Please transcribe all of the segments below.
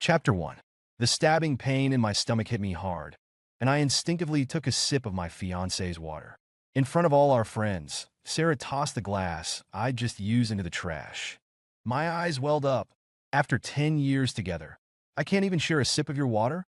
Chapter 1. The stabbing pain in my stomach hit me hard, and I instinctively took a sip of my fiancée's water. In front of all our friends, Sarah tossed the glass I'd just used into the trash. My eyes welled up. After 10 years together, I can't even share a sip of your water?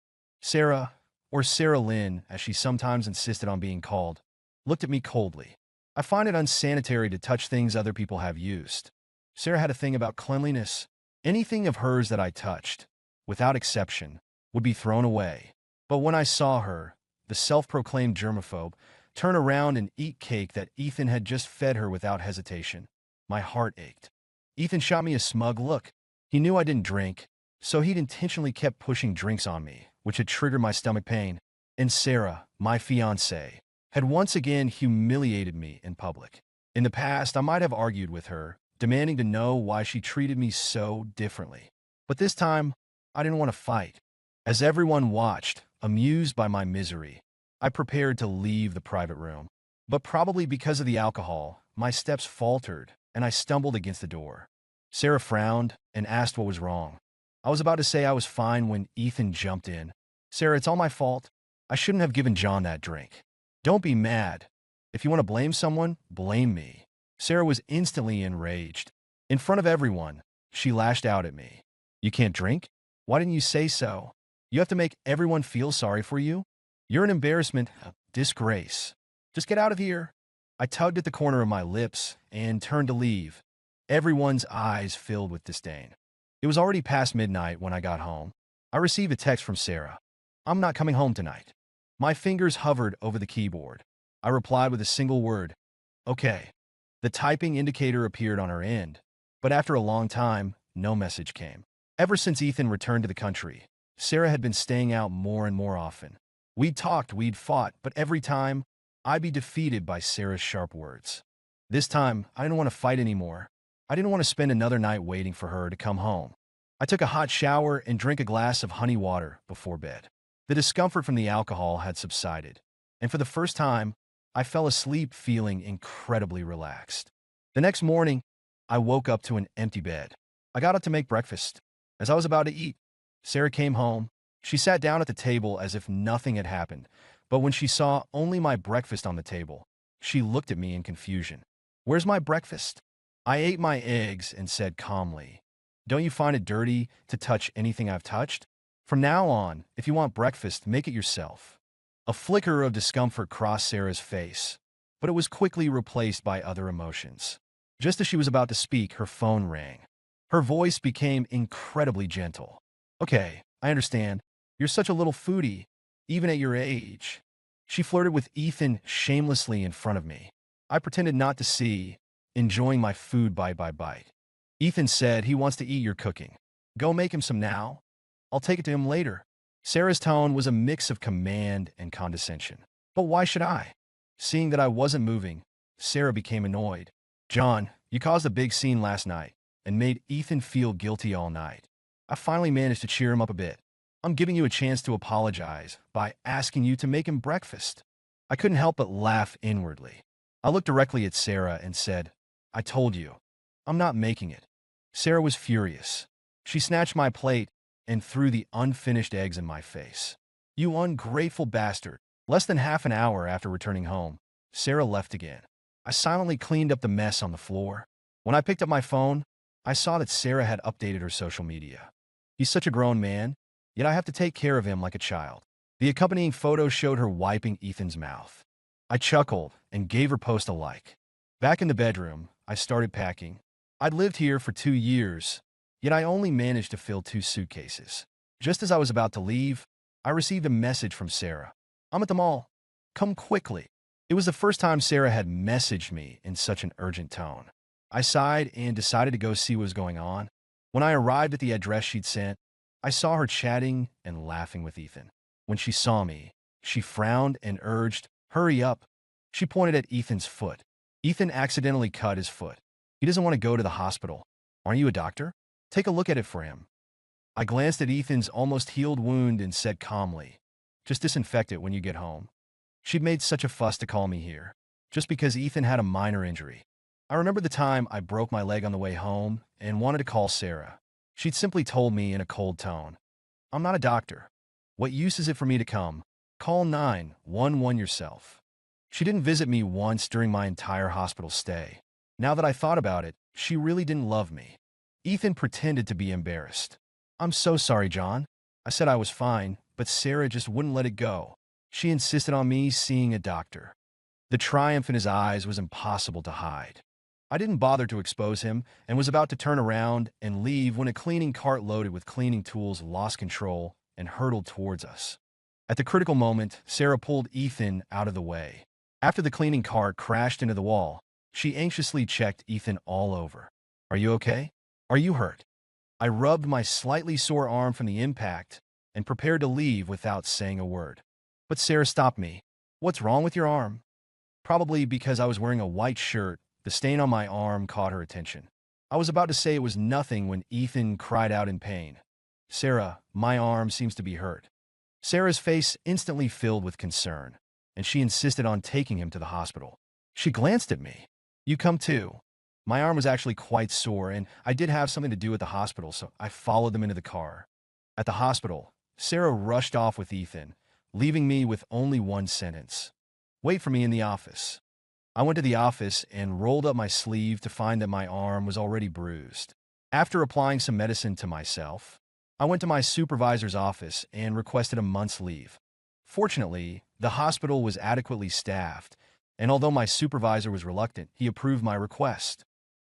Sarah, or Sarah Lynn, as she sometimes insisted on being called, looked at me coldly. I find it unsanitary to touch things other people have used. Sarah had a thing about cleanliness. Anything of hers that I touched, without exception, would be thrown away. But when I saw her, the self-proclaimed germaphobe, turn around and eat cake that Ethan had just fed her without hesitation, my heart ached. Ethan shot me a smug look. He knew I didn't drink, so he'd intentionally kept pushing drinks on me, which had triggered my stomach pain. And Sarah, my fiancée, had once again humiliated me in public. In the past, I might have argued with her, demanding to know why she treated me so differently. But this time, I didn't want to fight. As everyone watched, amused by my misery, I prepared to leave the private room. But probably because of the alcohol, my steps faltered, and I stumbled against the door. Sarah frowned and asked what was wrong. I was about to say I was fine when Ethan jumped in. Sarah, it's all my fault. I shouldn't have given John that drink. Don't be mad. If you want to blame someone, blame me. Sarah was instantly enraged. In front of everyone, she lashed out at me. You can't drink? Why didn't you say so? You have to make everyone feel sorry for you? You're an embarrassment, a disgrace. Just get out of here. I tugged at the corner of my lips and turned to leave. Everyone's eyes filled with disdain. It was already past midnight when I got home. I received a text from Sarah. I'm not coming home tonight. My fingers hovered over the keyboard. I replied with a single word. Okay. The typing indicator appeared on her end, but after a long time, no message came. Ever since Ethan returned to the country, Sarah had been staying out more and more often. We'd talked, we'd fought, but every time, I'd be defeated by Sarah's sharp words. This time, I didn't want to fight anymore. I didn't want to spend another night waiting for her to come home. I took a hot shower and drank a glass of honey water before bed. The discomfort from the alcohol had subsided, and for the first time, I fell asleep feeling incredibly relaxed. The next morning, I woke up to an empty bed. I got up to make breakfast. As I was about to eat, Sarah came home. She sat down at the table as if nothing had happened, but when she saw only my breakfast on the table, she looked at me in confusion. Where's my breakfast? I ate my eggs and said calmly, don't you find it dirty to touch anything I've touched? From now on, if you want breakfast, make it yourself. A flicker of discomfort crossed Sarah's face, but it was quickly replaced by other emotions. Just as she was about to speak, her phone rang. Her voice became incredibly gentle. Okay, I understand. You're such a little foodie, even at your age. She flirted with Ethan shamelessly in front of me. I pretended not to see, enjoying my food bite by bite. Ethan said he wants to eat your cooking. Go make him some now. I'll take it to him later. Sarah's tone was a mix of command and condescension. But why should I? Seeing that I wasn't moving, Sarah became annoyed. John, you caused a big scene last night and made Ethan feel guilty all night. I finally managed to cheer him up a bit. I'm giving you a chance to apologize by asking you to make him breakfast. I couldn't help but laugh inwardly. I looked directly at Sarah and said, I told you, I'm not making it. Sarah was furious. She snatched my plate and threw the unfinished eggs in my face. You ungrateful bastard. Less than half an hour after returning home, Sarah left again. I silently cleaned up the mess on the floor. When I picked up my phone, I saw that Sarah had updated her social media. He's such a grown man, yet I have to take care of him like a child. The accompanying photo showed her wiping Ethan's mouth. I chuckled and gave her post a like. Back in the bedroom, I started packing. I'd lived here for 2 years, yet I only managed to fill 2 suitcases. Just as I was about to leave, I received a message from Sarah. I'm at the mall. Come quickly. It was the first time Sarah had messaged me in such an urgent tone. I sighed and decided to go see what was going on. When I arrived at the address she'd sent, I saw her chatting and laughing with Ethan. When she saw me, she frowned and urged, hurry up. She pointed at Ethan's foot. Ethan accidentally cut his foot. He doesn't want to go to the hospital. Aren't you a doctor? Take a look at it for him. I glanced at Ethan's almost healed wound and said calmly, just disinfect it when you get home. She'd made such a fuss to call me here, just because Ethan had a minor injury. I remember the time I broke my leg on the way home and wanted to call Sarah. She'd simply told me in a cold tone, I'm not a doctor. What use is it for me to come? Call 911 yourself. She didn't visit me once during my entire hospital stay. Now that I thought about it, she really didn't love me. Ethan pretended to be embarrassed. I'm so sorry, John. I said I was fine, but Sarah just wouldn't let it go. She insisted on me seeing a doctor. The triumph in his eyes was impossible to hide. I didn't bother to expose him and was about to turn around and leave when a cleaning cart loaded with cleaning tools lost control and hurtled towards us. At the critical moment, Sarah pulled Ethan out of the way. After the cleaning cart crashed into the wall, she anxiously checked Ethan all over. Are you okay? Are you hurt? I rubbed my slightly sore arm from the impact and prepared to leave without saying a word. But Sarah stopped me. What's wrong with your arm? Probably because I was wearing a white shirt, the stain on my arm caught her attention. I was about to say it was nothing when Ethan cried out in pain. Sarah, my arm seems to be hurt. Sarah's face instantly filled with concern, and she insisted on taking him to the hospital. She glanced at me. You come too. My arm was actually quite sore, and I did have something to do at the hospital, so I followed them into the car. At the hospital, Sarah rushed off with Ethan, leaving me with only one sentence. Wait for me in the office. I went to the office and rolled up my sleeve to find that my arm was already bruised. After applying some medicine to myself, I went to my supervisor's office and requested a month's leave. Fortunately, the hospital was adequately staffed, and although my supervisor was reluctant, he approved my request.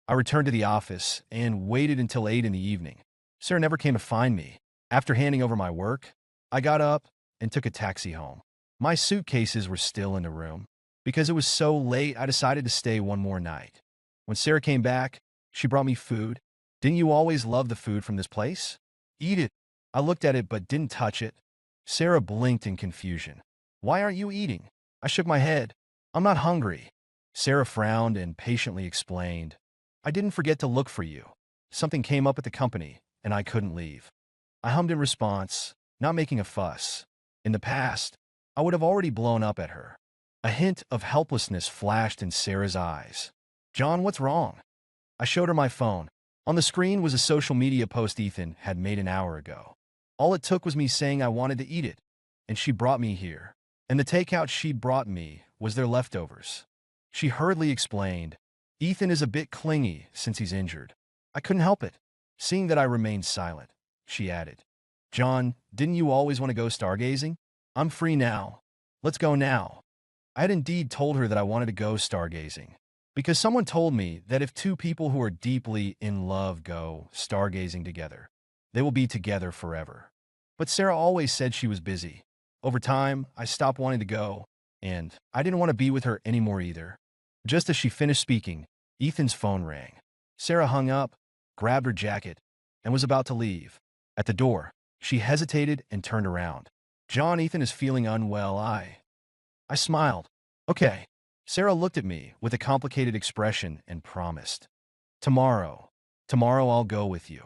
I returned to the office and waited until 8 in the evening. Sarah never came to find me. After handing over my work, I got up and took a taxi home. My suitcases were still in the room. Because it was so late, I decided to stay one more night. When Sarah came back, she brought me food. Didn't you always love the food from this place? Eat it. I looked at it but didn't touch it. Sarah blinked in confusion. Why aren't you eating? I shook my head. I'm not hungry. Sarah frowned and patiently explained. I didn't forget to look for you. Something came up at the company, and I couldn't leave. I hummed in response, not making a fuss. In the past, I would have already blown up at her. A hint of helplessness flashed in Sarah's eyes. John, what's wrong? I showed her my phone. On the screen was a social media post Ethan had made an hour ago. All it took was me saying I wanted to eat it, and she brought me here. And the takeout she'd brought me was their leftovers. She hurriedly explained, Ethan is a bit clingy since he's injured. I couldn't help it. Seeing that I remained silent, she added, John, didn't you always want to go stargazing? I'm free now. Let's go now. I had indeed told her that I wanted to go stargazing, because someone told me that if two people who are deeply in love go stargazing together, they will be together forever. But Sarah always said she was busy. Over time, I stopped wanting to go, and I didn't want to be with her anymore either. Just as she finished speaking, Ethan's phone rang. Sarah hung up, grabbed her jacket, and was about to leave. At the door, she hesitated and turned around. John, Ethan is feeling unwell. I smiled. Okay. Sarah looked at me with a complicated expression and promised. Tomorrow I'll go with you.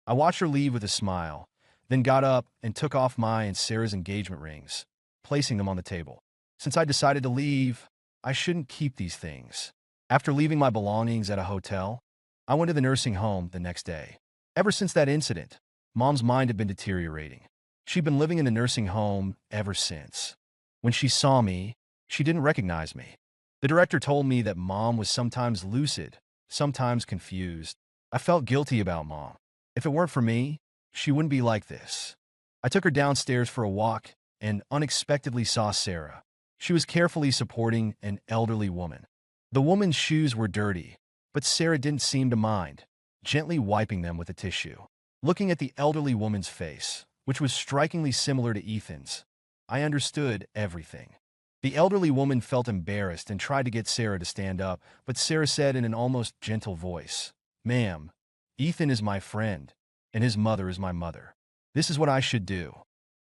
I watched her leave with a smile, then got up and took off my and Sarah's engagement rings, placing them on the table. Since I decided to leave, I shouldn't keep these things. After leaving my belongings at a hotel, I went to the nursing home the next day. Ever since that incident, Mom's mind had been deteriorating. She'd been living in the nursing home ever since. When she saw me, she didn't recognize me. The director told me that Mom was sometimes lucid, sometimes confused. I felt guilty about Mom. If it weren't for me, she wouldn't be like this. I took her downstairs for a walk and unexpectedly saw Sarah. She was carefully supporting an elderly woman. The woman's shoes were dirty, but Sarah didn't seem to mind, gently wiping them with a tissue. Looking at the elderly woman's face, which was strikingly similar to Ethan's, I understood everything. The elderly woman felt embarrassed and tried to get Sarah to stand up, but Sarah said in an almost gentle voice, Ma'am, Ethan is my friend, and his mother is my mother. This is what I should do.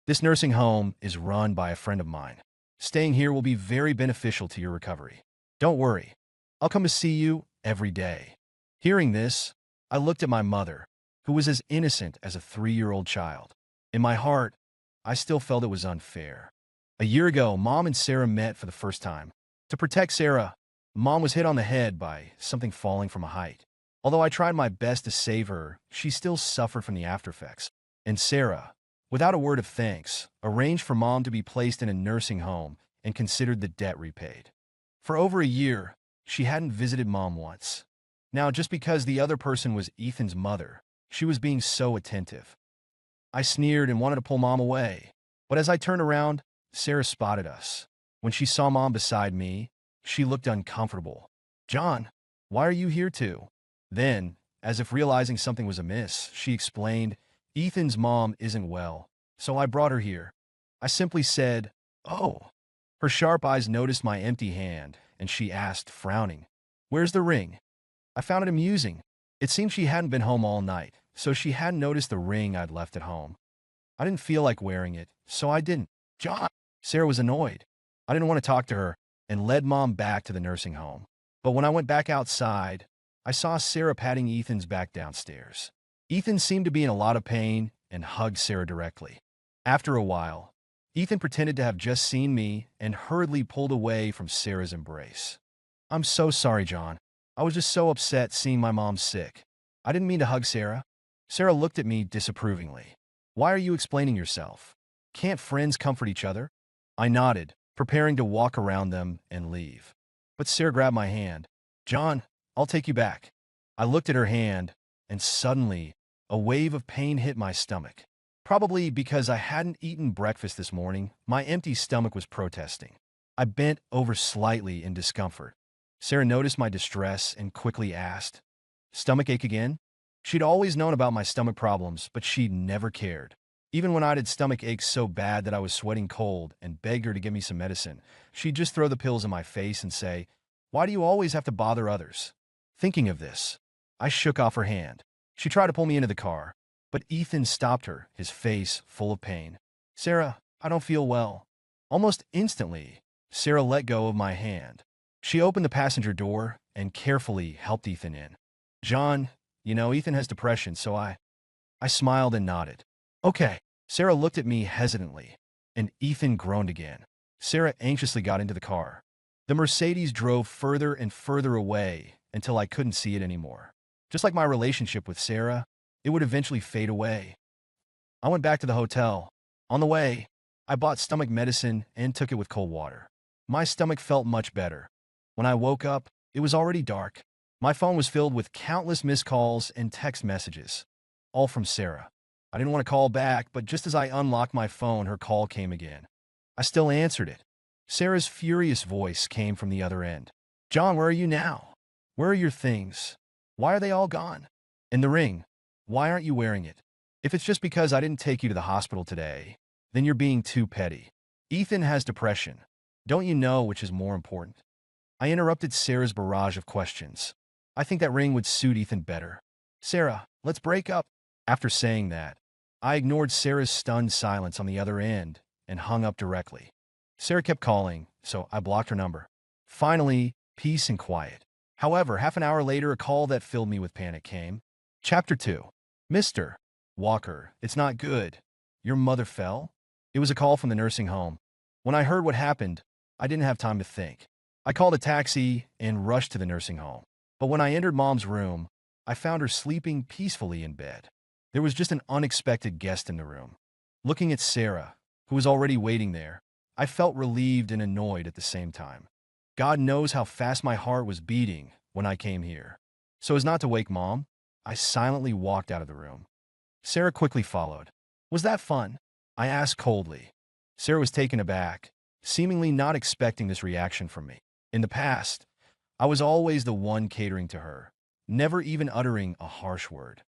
This nursing home is run by a friend of mine. Staying here will be very beneficial to your recovery. Don't worry. I'll come to see you every day. Hearing this, I looked at my mother, who was as innocent as a 3-year-old child. In my heart, I still felt it was unfair. A year ago, Mom and Sarah met for the first time. To protect Sarah, Mom was hit on the head by something falling from a height. Although I tried my best to save her, she still suffered from the aftereffects. And Sarah, without a word of thanks, arranged for Mom to be placed in a nursing home and considered the debt repaid. For over a year, she hadn't visited Mom once. Now, just because the other person was Ethan's mother, she was being so attentive. I sneered and wanted to pull Mom away. But as I turned around, Sarah spotted us. When she saw Mom beside me, she looked uncomfortable. "John, why are you here too?" Then, as if realizing something was amiss, she explained, "Ethan's mom isn't well, so I brought her here." I simply said, "Oh." Her sharp eyes noticed my empty hand, and she asked, frowning, "Where's the ring?" I found it amusing. It seemed she hadn't been home all night, so she hadn't noticed the ring I'd left at home. I didn't feel like wearing it, so I didn't. "John!" Sarah was annoyed. I didn't want to talk to her and led Mom back to the nursing home. But when I went back outside, I saw Sarah patting Ethan's back downstairs. Ethan seemed to be in a lot of pain and hugged Sarah directly. After a while, Ethan pretended to have just seen me and hurriedly pulled away from Sarah's embrace. "I'm so sorry, John. I was just so upset seeing my mom sick. I didn't mean to hug Sarah." Sarah looked at me disapprovingly. "Why are you explaining yourself? Can't friends comfort each other?" I nodded, preparing to walk around them and leave. But Sarah grabbed my hand. "John, I'll take you back." I looked at her hand, and suddenly, a wave of pain hit my stomach. Probably because I hadn't eaten breakfast this morning, my empty stomach was protesting. I bent over slightly in discomfort. Sarah noticed my distress and quickly asked, "Stomach ache again?" She'd always known about my stomach problems, but she'd never cared. Even when I had stomach aches so bad that I was sweating cold and begged her to give me some medicine, she'd just throw the pills in my face and say, "Why do you always have to bother others?" Thinking of this, I shook off her hand. She tried to pull me into the car, but Ethan stopped her, his face full of pain. "Sarah, I don't feel well." Almost instantly, Sarah let go of my hand. She opened the passenger door and carefully helped Ethan in. "John, Ethan has depression, so I smiled and nodded. "Okay." Sarah looked at me hesitantly, and Ethan groaned again. Sarah anxiously got into the car. The Mercedes drove further and further away until I couldn't see it anymore. Just like my relationship with Sarah, it would eventually fade away. I went back to the hotel. On the way, I bought stomach medicine and took it with cold water. My stomach felt much better. When I woke up, it was already dark. My phone was filled with countless missed calls and text messages, all from Sarah. I didn't want to call back, but just as I unlocked my phone, her call came again. I still answered it. Sarah's furious voice came from the other end. "John, where are you now? Where are your things? Why are they all gone? And the ring, why aren't you wearing it? If it's just because I didn't take you to the hospital today, then you're being too petty. Ethan has depression. Don't you know which is more important?" I interrupted Sarah's barrage of questions. "I think that ring would suit Ethan better. Sarah, let's break up." After saying that, I ignored Sarah's stunned silence on the other end and hung up directly. Sarah kept calling, so I blocked her number. Finally, peace and quiet. However, half an hour later, a call that filled me with panic came. Chapter 2. "Mr. Walker, it's not good. Your mother fell?" It was a call from the nursing home. When I heard what happened, I didn't have time to think. I called a taxi and rushed to the nursing home. But when I entered Mom's room, I found her sleeping peacefully in bed. There was just an unexpected guest in the room. Looking at Sarah, who was already waiting there, I felt relieved and annoyed at the same time. God knows how fast my heart was beating when I came here. So as not to wake Mom, I silently walked out of the room. Sarah quickly followed. "Was that fun?" I asked coldly. Sarah was taken aback, seemingly not expecting this reaction from me. In the past, I was always the one catering to her, never even uttering a harsh word.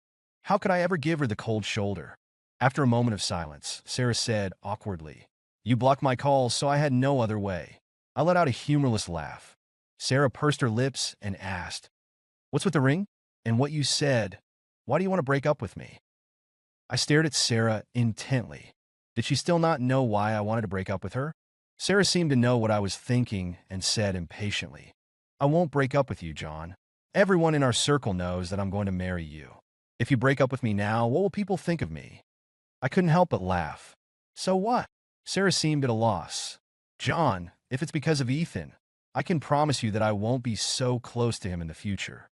How could I ever give her the cold shoulder? After a moment of silence, Sarah said awkwardly, "You blocked my calls, so I had no other way." I let out a humorless laugh. Sarah pursed her lips and asked, "What's with the ring? And what you said, why do you want to break up with me?" I stared at Sarah intently. Did she still not know why I wanted to break up with her? Sarah seemed to know what I was thinking and said impatiently, "I won't break up with you, John. Everyone in our circle knows that I'm going to marry you. If you break up with me now, what will people think of me?" I couldn't help but laugh. "So what?" Sarah seemed at a loss. "John, if it's because of Ethan, I can promise you that I won't be so close to him in the future.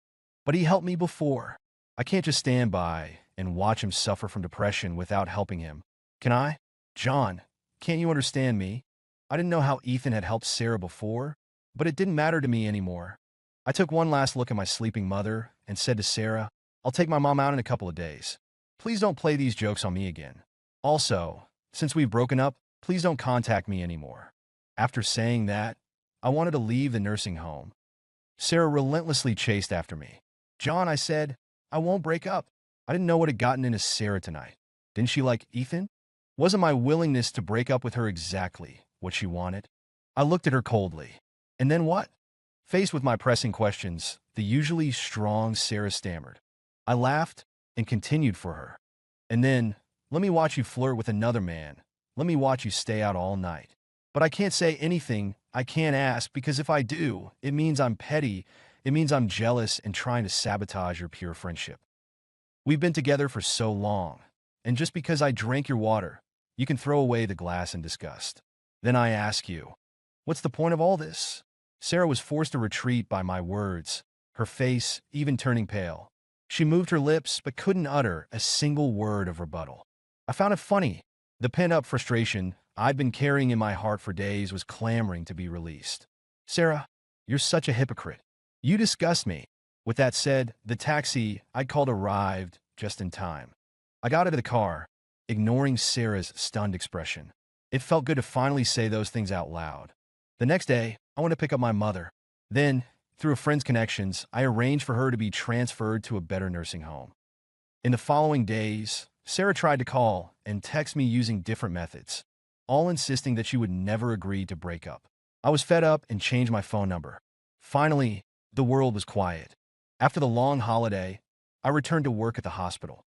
But he helped me before. I can't just stand by and watch him suffer from depression without helping him. Can I? John, can't you understand me? I didn't know how Ethan had helped Sarah before, but it didn't matter to me anymore. I took one last look at my sleeping mother and said to Sarah, I'll take my mom out in a couple of days. Please don't play these jokes on me again. Also, since we've broken up, please don't contact me anymore. After saying that, I wanted to leave the nursing home. Sarah relentlessly chased after me. John, I said, I won't break up. I didn't know what had gotten into Sarah tonight. Didn't she like Ethan? Wasn't my willingness to break up with her exactly what she wanted? I looked at her coldly. And then what? Faced with my pressing questions, the usually strong Sarah stammered. I laughed and continued for her. And then, let me watch you flirt with another man. Let me watch you stay out all night. But I can't say anything. I can't ask, because if I do, it means I'm petty. It means I'm jealous and trying to sabotage your pure friendship. We've been together for so long, and just because I drank your water, you can throw away the glass in disgust. Then I ask you, what's the point of all this? Sarah was forced to retreat by my words, her face even turning pale. She moved her lips but couldn't utter a single word of rebuttal. I found it funny. The pent-up frustration I'd been carrying in my heart for days was clamoring to be released. Sarah, you're such a hypocrite. You disgust me. With that said, the taxi I'd called arrived just in time. I got out of the car, ignoring Sarah's stunned expression. It felt good to finally say those things out loud. The next day, I went to pick up my mother. Then, through a friend's connections, I arranged for her to be transferred to a better nursing home. In the following days, Sarah tried to call and text me using different methods, all insisting that she would never agree to break up. I was fed up and changed my phone number. Finally, the world was quiet. After the long holiday, I returned to work at the hospital.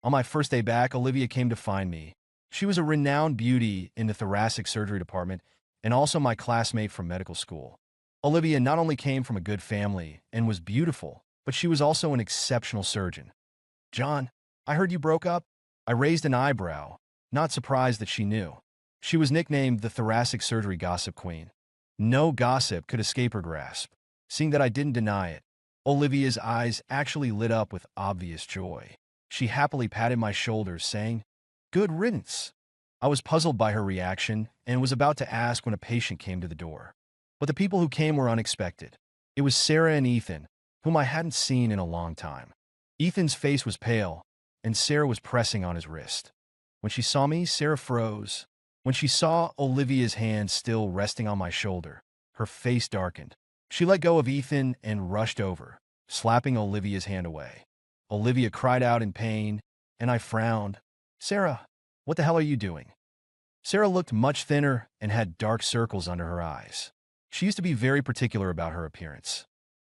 On my first day back, Olivia came to find me. She was a renowned beauty in the thoracic surgery department and also my classmate from medical school. Olivia not only came from a good family and was beautiful, but she was also an exceptional surgeon. John, I heard you broke up. I raised an eyebrow, not surprised that she knew. She was nicknamed the thoracic surgery gossip queen. No gossip could escape her grasp. Seeing that I didn't deny it, Olivia's eyes actually lit up with obvious joy. She happily patted my shoulders, saying, "Good riddance." I was puzzled by her reaction and was about to ask when a patient came to the door. But the people who came were unexpected. It was Sarah and Ethan, whom I hadn't seen in a long time. Ethan's face was pale, and Sarah was pressing on his wrist. When she saw me, Sarah froze. When she saw Olivia's hand still resting on my shoulder, her face darkened. She let go of Ethan and rushed over, slapping Olivia's hand away. Olivia cried out in pain, and I frowned. Sarah, what the hell are you doing? Sarah looked much thinner and had dark circles under her eyes. She used to be very particular about her appearance.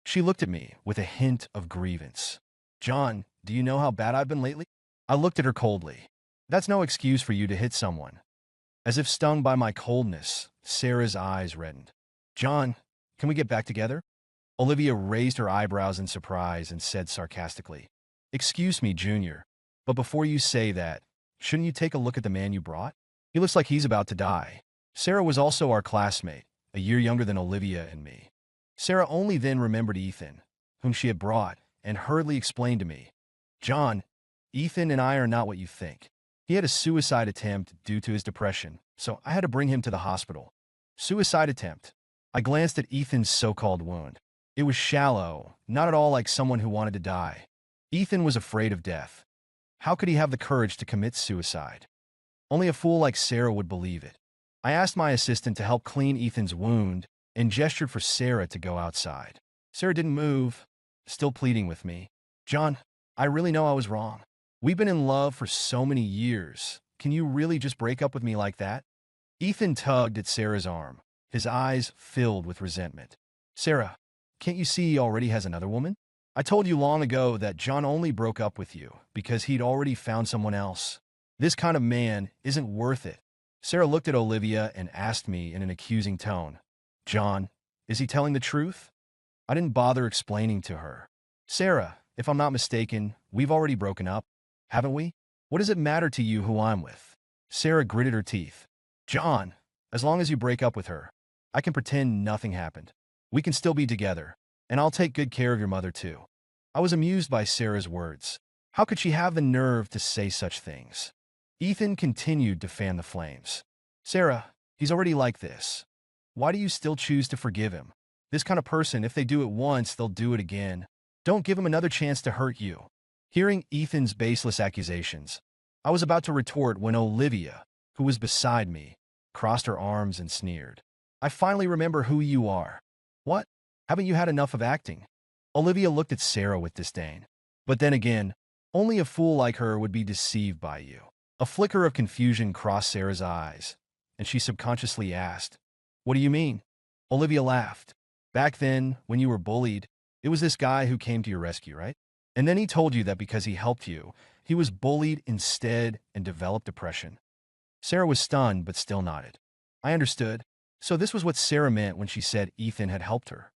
She looked at me with a hint of grievance. John, do you know how bad I've been lately? I looked at her coldly. That's no excuse for you to hit someone. As if stung by my coldness, Sarah's eyes reddened. John, can we get back together? Olivia raised her eyebrows in surprise and said sarcastically, Excuse me, Junior, but before you say that, shouldn't you take a look at the man you brought? He looks like he's about to die. Sarah was also our classmate, a year younger than Olivia and me. Sarah only then remembered Ethan, whom she had brought, and hurriedly explained to me, John, Ethan and I are not what you think. He had a suicide attempt due to his depression, so I had to bring him to the hospital. Suicide attempt. I glanced at Ethan's so-called wound. It was shallow, not at all like someone who wanted to die. Ethan was afraid of death. How could he have the courage to commit suicide? Only a fool like Sarah would believe it. I asked my assistant to help clean Ethan's wound and gestured for Sarah to go outside. Sarah didn't move, still pleading with me. John, I really know I was wrong. We've been in love for so many years. Can you really just break up with me like that? Ethan tugged at Sarah's arm, his eyes filled with resentment. Sarah, can't you see he already has another woman? I told you long ago that John only broke up with you because he'd already found someone else. This kind of man isn't worth it. Sarah looked at Olivia and asked me in an accusing tone, John, is he telling the truth? I didn't bother explaining to her. Sarah, if I'm not mistaken, we've already broken up, haven't we? What does it matter to you who I'm with? Sarah gritted her teeth. John, as long as you break up with her, I can pretend nothing happened. We can still be together, and I'll take good care of your mother too. I was amused by Sarah's words. How could she have the nerve to say such things? Ethan continued to fan the flames. Sarah, he's already like this. Why do you still choose to forgive him? This kind of person, if they do it once, they'll do it again. Don't give him another chance to hurt you. Hearing Ethan's baseless accusations, I was about to retort when Olivia, who was beside me, crossed her arms and sneered. I finally remember who you are. What? Haven't you had enough of acting? Olivia looked at Sarah with disdain. But then again, only a fool like her would be deceived by you. A flicker of confusion crossed Sarah's eyes, and she subconsciously asked, "What do you mean?" Olivia laughed. "Back then, when you were bullied, it was this guy who came to your rescue, right? And then he told you that because he helped you, he was bullied instead and developed depression." Sarah was stunned but still nodded. I understood. So this was what Sarah meant when she said Ethan had helped her.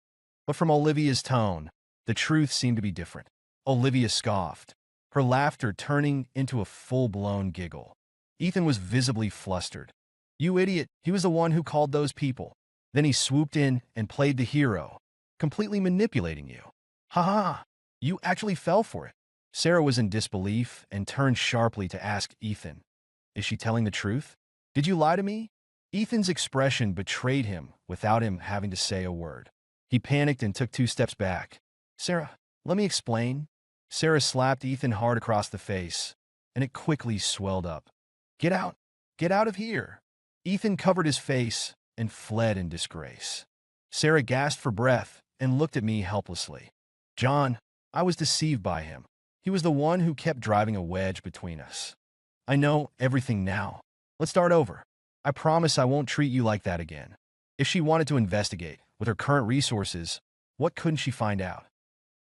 But from Olivia's tone, the truth seemed to be different. Olivia scoffed, her laughter turning into a full-blown giggle. Ethan was visibly flustered. "You idiot, he was the one who called those people. Then he swooped in and played the hero, completely manipulating you. Ha ha, you actually fell for it." Sarah was in disbelief and turned sharply to ask Ethan, "Is she telling the truth? Did you lie to me?" Ethan's expression betrayed him without him having to say a word. He panicked and took 2 steps back. "Sarah, let me explain." Sarah slapped Ethan hard across the face, and it quickly swelled up. Get out! Get out of here!" Ethan covered his face and fled in disgrace. Sarah gasped for breath and looked at me helplessly. "John, I was deceived by him. He was the one who kept driving a wedge between us. I know everything now. Let's start over. I promise I won't treat you like that again." If she wanted to investigate, with her current resources, what couldn't she find out?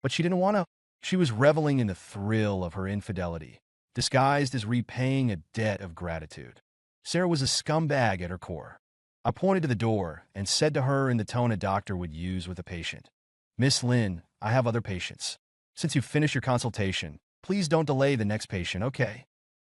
But she didn't want to. She was reveling in the thrill of her infidelity, disguised as repaying a debt of gratitude. Sarah was a scumbag at her core. I pointed to the door and said to her in the tone a doctor would use with a patient, "Miss Lynn, I have other patients. Since you've finished your consultation, please don't delay the next patient, okay?"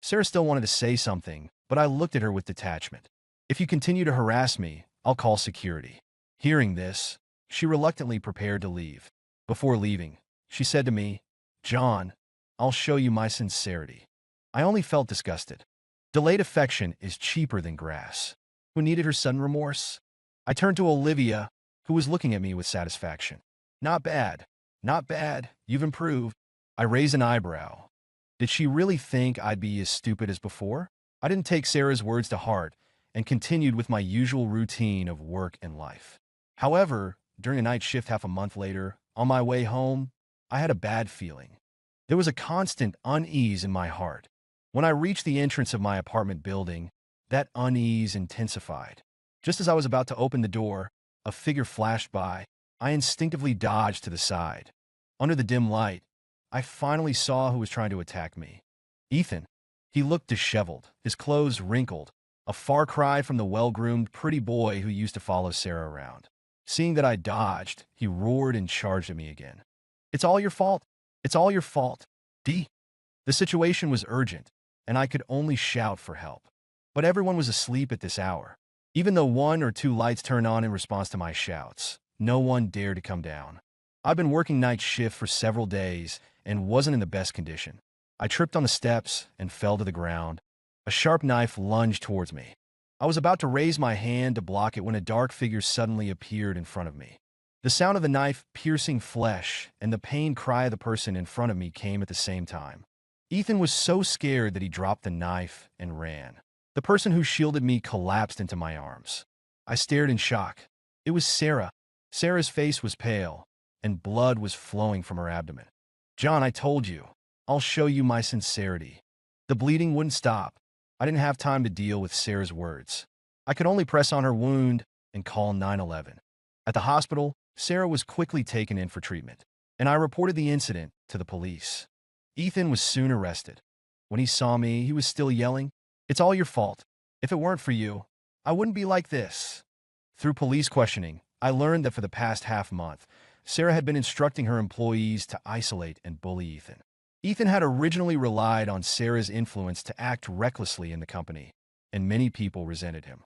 Sarah still wanted to say something, but I looked at her with detachment. "If you continue to harass me, I'll call security." Hearing this, she reluctantly prepared to leave. Before leaving, she said to me, "John, I'll show you my sincerity." I only felt disgusted. Delayed affection is cheaper than grass. Who needed her sudden remorse? I turned to Olivia, who was looking at me with satisfaction. "Not bad. Not bad. You've improved." I raised an eyebrow. Did she really think I'd be as stupid as before? I didn't take Sarah's words to heart and continued with my usual routine of work and life. However, during a night shift half a month later, on my way home, I had a bad feeling. There was a constant unease in my heart. When I reached the entrance of my apartment building, that unease intensified. Just as I was about to open the door, a figure flashed by. I instinctively dodged to the side. Under the dim light, I finally saw who was trying to attack me. Ethan. He looked disheveled, his clothes wrinkled, a far cry from the well-groomed, pretty boy who used to follow Sarah around. Seeing that I dodged, he roared and charged at me again. "It's all your fault. It's all your fault. D." The situation was urgent, and I could only shout for help. But everyone was asleep at this hour. Even though 1 or 2 lights turned on in response to my shouts, no one dared to come down. I've been working night shift for several days and wasn't in the best condition. I tripped on the steps and fell to the ground. A sharp knife lunged towards me. I was about to raise my hand to block it when a dark figure suddenly appeared in front of me. The sound of the knife piercing flesh and the pained cry of the person in front of me came at the same time. Ethan was so scared that he dropped the knife and ran. The person who shielded me collapsed into my arms. I stared in shock. It was Sarah. Sarah's face was pale, and blood was flowing from her abdomen. "John, I told you. I'll show you my sincerity." The bleeding wouldn't stop. I didn't have time to deal with Sarah's words. I could only press on her wound and call 911. At the hospital, Sarah was quickly taken in for treatment, and I reported the incident to the police. Ethan was soon arrested. When he saw me, he was still yelling, "It's all your fault. If it weren't for you, I wouldn't be like this." Through police questioning, I learned that for the past half-month, Sarah had been instructing her employees to isolate and bully Ethan. Ethan had originally relied on Sarah's influence to act recklessly in the company, and many people resented him.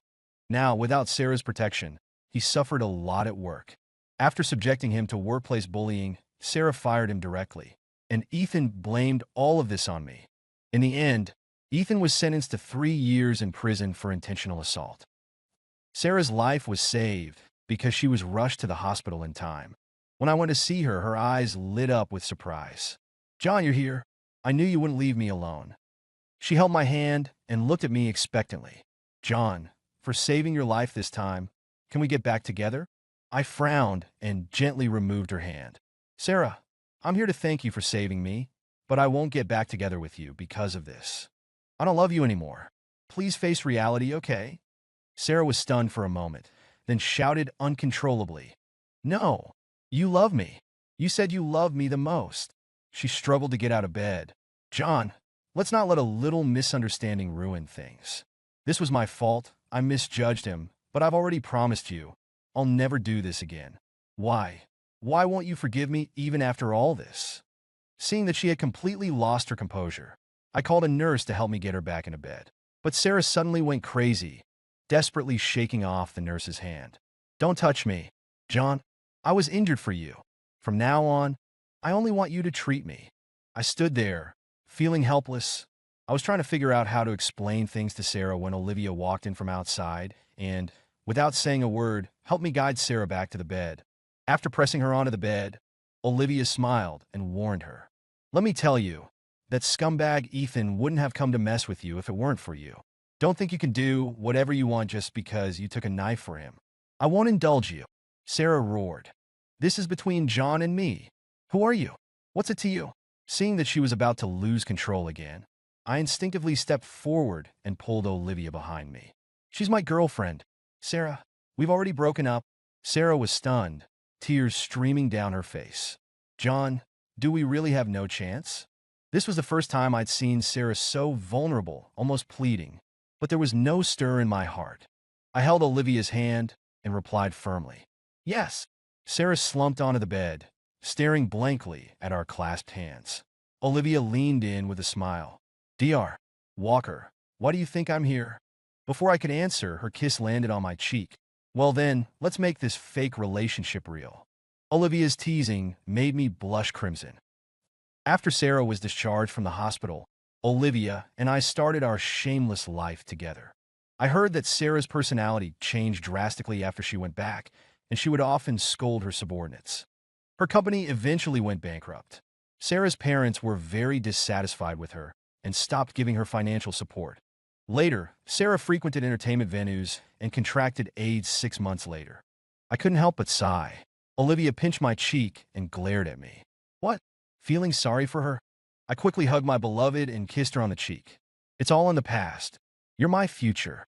Now, without Sarah's protection, he suffered a lot at work. After subjecting him to workplace bullying, Sarah fired him directly, and Ethan blamed all of this on me. In the end, Ethan was sentenced to 3 years in prison for intentional assault. Sarah's life was saved because she was rushed to the hospital in time. When I went to see her, her eyes lit up with surprise. "John, you're here. I knew you wouldn't leave me alone." She held my hand and looked at me expectantly. "John, for saving your life this time, can we get back together?" I frowned and gently removed her hand. "Sarah, I'm here to thank you for saving me, but I won't get back together with you because of this. I don't love you anymore. Please face reality, okay?" Sarah was stunned for a moment, then shouted uncontrollably, "No, you love me. You said you loved me the most." She struggled to get out of bed. "John, let's not let a little misunderstanding ruin things. This was my fault. I misjudged him, but I've already promised you I'll never do this again. Why? Why won't you forgive me even after all this?" Seeing that she had completely lost her composure, I called a nurse to help me get her back into bed. But Sarah suddenly went crazy, desperately shaking off the nurse's hand. "Don't touch me. John, I was injured for you. From now on, I only want you to treat me." I stood there, feeling helpless. I was trying to figure out how to explain things to Sarah when Olivia walked in from outside and, without saying a word, helped me guide Sarah back to the bed. After pressing her onto the bed, Olivia smiled and warned her. "Let me tell you, that scumbag Ethan wouldn't have come to mess with you if it weren't for you. Don't think you can do whatever you want just because you took a knife for him. I won't indulge you." Sarah roared. "This is between John and me. Who are you? What's it to you?" Seeing that she was about to lose control again, I instinctively stepped forward and pulled Olivia behind me. "She's my girlfriend. Sarah, we've already broken up." Sarah was stunned, tears streaming down her face. "John, do we really have no chance?" This was the first time I'd seen Sarah so vulnerable, almost pleading, but there was no stir in my heart. I held Olivia's hand and replied firmly, "Yes." Sarah slumped onto the bed, staring blankly at our clasped hands. Olivia leaned in with a smile. "Dr. Walker, why do you think I'm here?" Before I could answer, her kiss landed on my cheek. "Well then, let's make this fake relationship real." Olivia's teasing made me blush crimson. After Sarah was discharged from the hospital, Olivia and I started our shameless life together. I heard that Sarah's personality changed drastically after she went back, and she would often scold her subordinates. Her company eventually went bankrupt. Sarah's parents were very dissatisfied with her and stopped giving her financial support. Later, Sarah frequented entertainment venues and contracted AIDS 6 months later. I couldn't help but sigh. Olivia pinched my cheek and glared at me. "What? Feeling sorry for her?" I quickly hugged my beloved and kissed her on the cheek. "It's all in the past. You're my future.